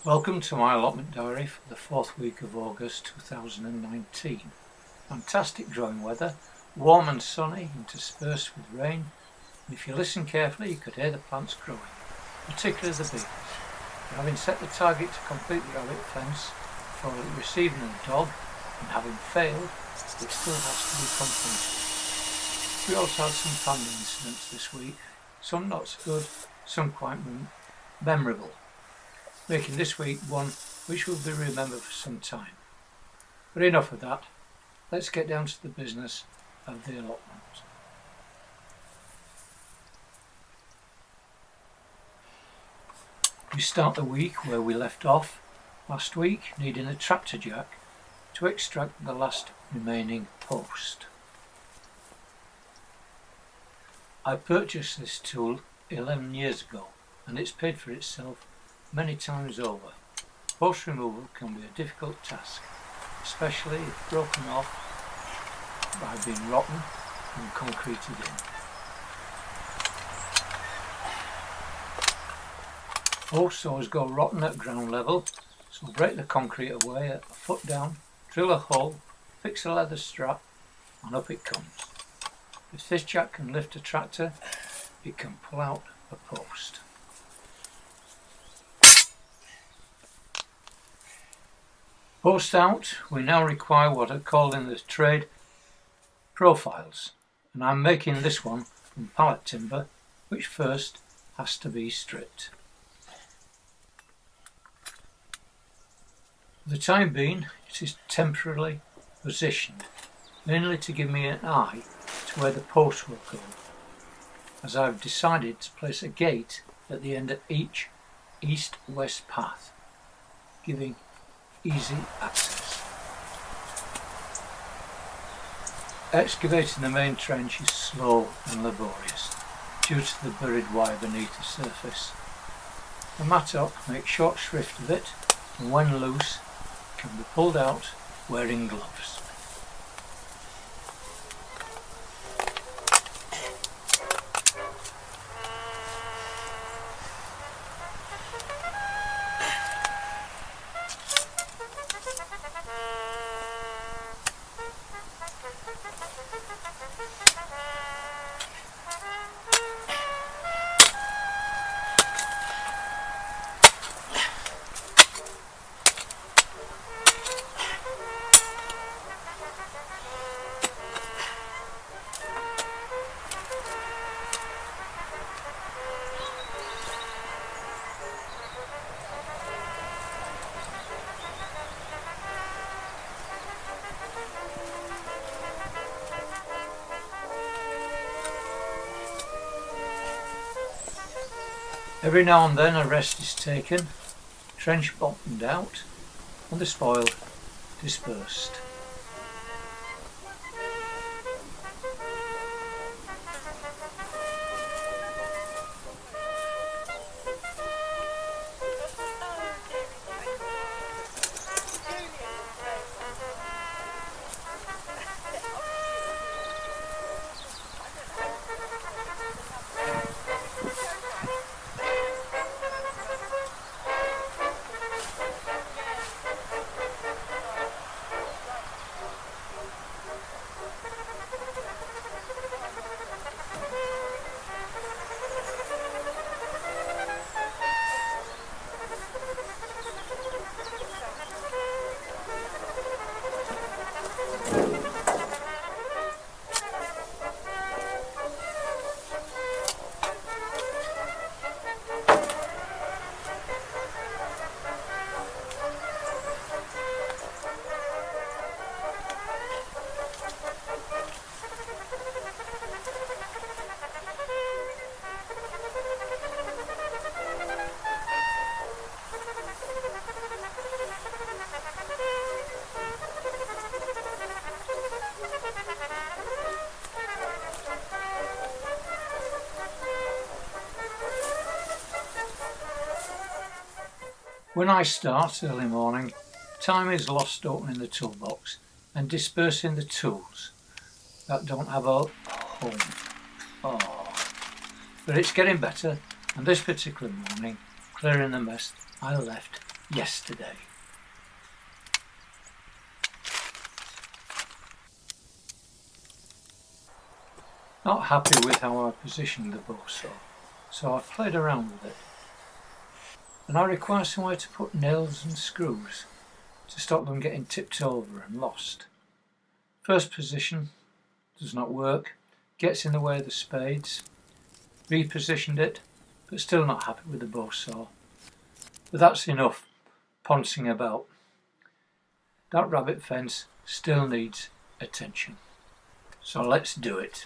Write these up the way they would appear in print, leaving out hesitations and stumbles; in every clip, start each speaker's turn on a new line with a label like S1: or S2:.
S1: Welcome to my allotment diary for the 4th week of August 2019. Fantastic growing weather, warm and sunny interspersed with rain, and if you listen carefully you could hear the plants growing, particularly the beans. But having set the target to complete the rabbit fence before receiving a dog, and having failed, it still has to be completed. We also had some family incidents this week, some not so good, some quite memorable, making this week one which will be remembered for some time. But enough of that, let's get down to the business of the allotment. We start the week where we left off last week, needing a tractor jack to extract the last remaining post. I purchased this tool 11 years ago and it's paid for itself many times over. Post removal can be a difficult task, especially if broken off by being rotten and concreted in. Posts always go rotten at ground level, so break the concrete away at a foot down, drill a hole, fix a leather strap, and up it comes. If this jack can lift a tractor, it can pull out a post. Post out, we now require what are called in the trade profiles, and I'm making this one from pallet timber, which first has to be stripped. For the time being, it is temporarily positioned, mainly to give me an eye to where the post will go, as I've decided to place a gate at the end of each east-west path, giving easy access. Excavating the main trench is slow and laborious due to the buried wire beneath the surface. The mattock makes short shrift of it, and when loose can be pulled out wearing gloves. Every now and then a rest is taken, trench bottomed out, and the spoil dispersed. When I start early morning, time is lost opening the toolbox and dispersing the tools that don't have a home. Oh. But it's getting better, and this particular morning, clearing the mess I left yesterday. Not happy with how I positioned the bow saw, so I've played around with it. And I require somewhere to put nails and screws to stop them getting tipped over and lost. First position does not work, gets in the way of the spades. Repositioned it, but still not happy with the bow saw. But that's enough poncing about. That rabbit fence still needs attention. So let's do it.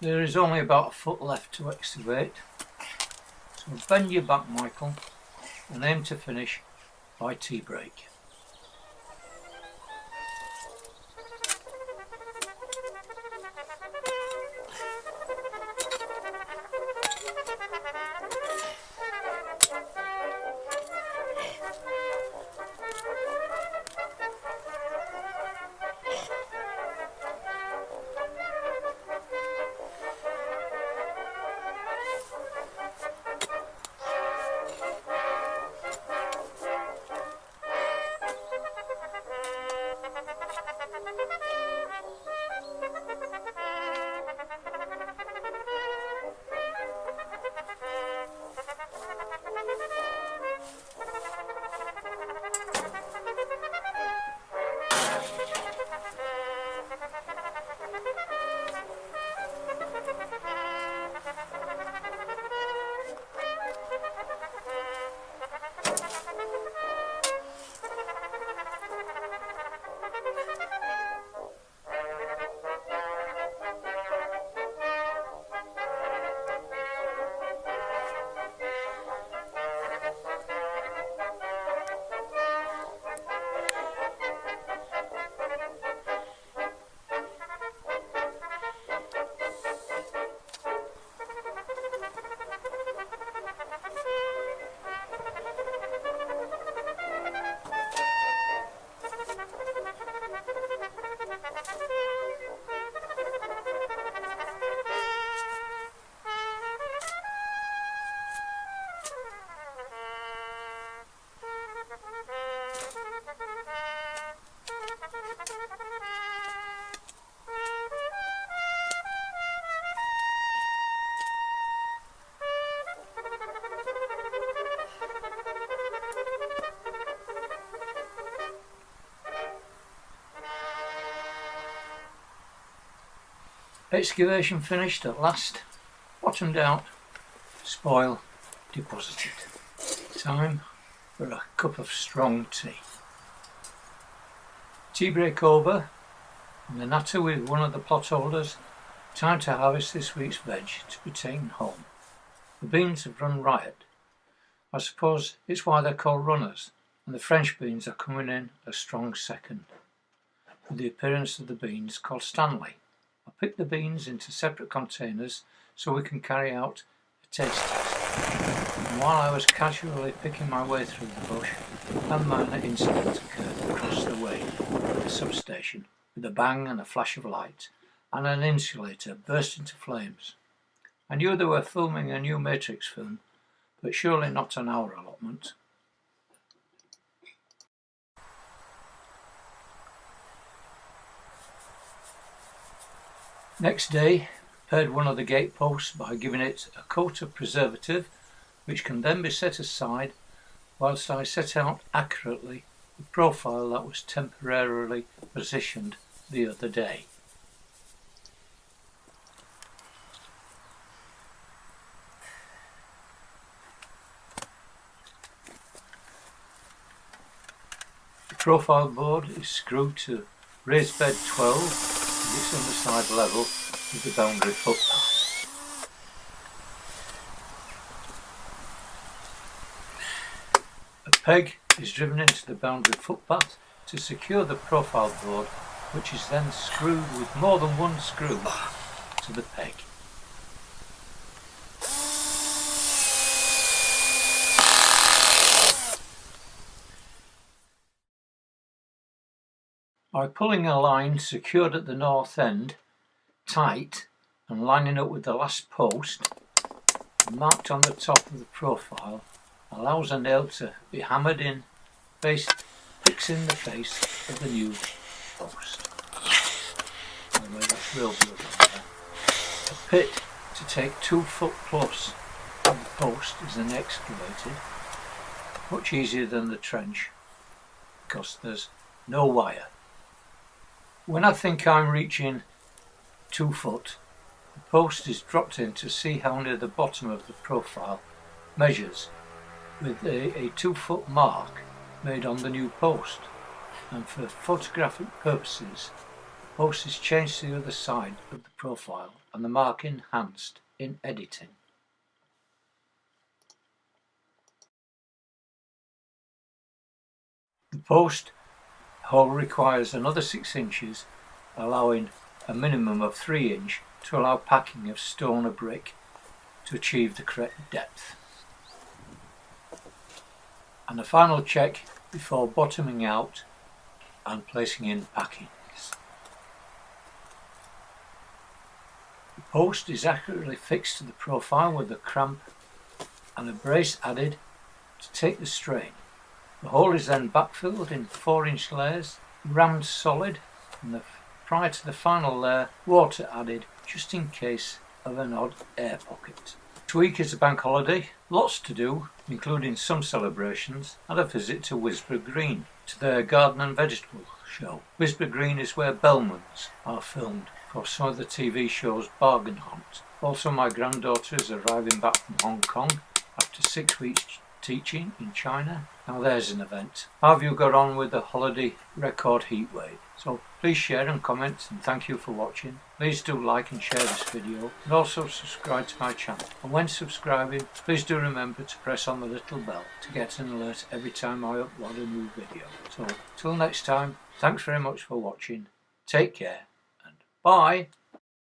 S1: There is only about a foot left to excavate, so bend your back, Michael, and aim to finish by tea break. Excavation finished at last, bottomed out, spoil deposited. Time for a cup of strong tea. Tea break over, and the natter with one of the plot holders. Time to harvest this week's veg to be taken home. The beans have run riot. I suppose it's why they're called runners, and the French beans are coming in a strong second, with the appearance of the beans called Stanley. I picked the beans into separate containers so we can carry out a taste test. And while I was casually picking my way through the bush, a minor incident occurred across the way at the substation with a bang and a flash of light, and an insulator burst into flames. I knew they were filming a new Matrix film, but surely not on our allotment. Next day, prepared one of the gate posts by giving it a coat of preservative, which can then be set aside whilst I set out accurately the profile that was temporarily positioned the other day. The profile board is screwed to raised bed 12. This underside level with the boundary footpath. A peg is driven into the boundary footpath to secure the profile board, which is then screwed with more than one screw to the peg. By pulling a line secured at the north end tight and lining up with the last post marked on the top of the profile allows a nail to be hammered in, fixing the face of the new post. Anyway, that's real good on there. A pit to take 2 foot plus of the post is then excavated, much easier than the trench because there's no wire. When I think I'm reaching 2 foot, the post is dropped in to see how near the bottom of the profile measures with a 2 foot mark made on the new post, and for photographic purposes the post is changed to the other side of the profile and the mark enhanced in editing. The post hole requires another 6 inches, allowing a minimum of 3 inch to allow packing of stone or brick to achieve the correct depth. And a final check before bottoming out and placing in packings. The post is accurately fixed to the profile with a cramp and a brace added to take the strain. The hole is then backfilled in 4-inch layers, rammed solid, and prior to the final layer, water added just in case of an odd air pocket. This week is a bank holiday, lots to do, including some celebrations and a visit to Wisborough Green, to their garden and vegetable show. Wisborough Green is where Bellmans are filmed for some of the TV show's Bargain Hunt. Also, my granddaughter is arriving back from Hong Kong after 6 weeks teaching in China. Now there's an event. How have you got on with the holiday record heat wave? So please share and comment, and thank you for watching. Please do like and share this video, and also subscribe to my channel. And when subscribing, please do remember to press on the little bell to get an alert every time I upload a new video. So till next time, thanks very much for watching. Take care and bye.